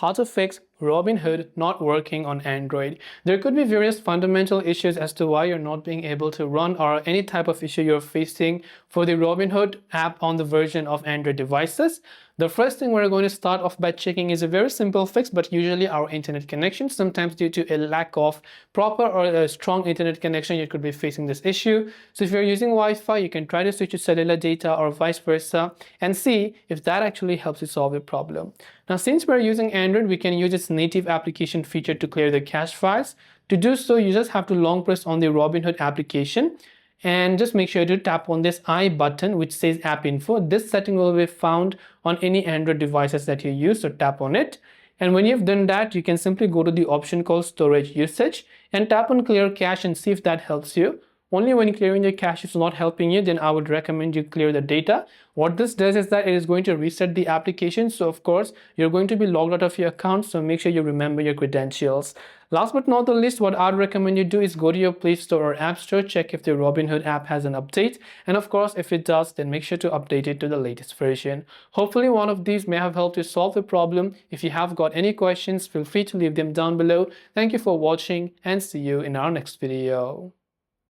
how to fix Robinhood not working on Android. There could be various fundamental issues as to why you're not being able to run or any type of issue you're facing for the Robinhood app on the version of Android devices. The first thing we're going to start off by checking is a very simple fix, but usually our internet connection. Sometimes due to a lack of proper or a strong internet connection, you could be facing this issue. So if you're using Wi-Fi, you can try to switch to cellular data or vice versa and see if that actually helps you solve the problem. Now, since we're using Android, we can use its native application feature to clear the cache files. To do so, you just have to long press on the Robinhood application and just make sure to tap on this I button which says app info. This setting will be found on any Android devices that you use, so tap on it. And when you've done that, you can simply go to the option called storage usage and tap on clear cache and see if that helps you. Only when clearing the cache is not helping you, then I would recommend you clear the data. What this does is that it is going to reset the application. So of course, you're going to be logged out of your account. So make sure you remember your credentials. Last but not the least, what I'd recommend you do is go to your Play Store or App Store, check if the Robinhood app has an update. And of course, if it does, then make sure to update it to the latest version. Hopefully one of these may have helped you solve the problem. If you have got any questions, feel free to leave them down below. Thank you for watching and see you in our next video.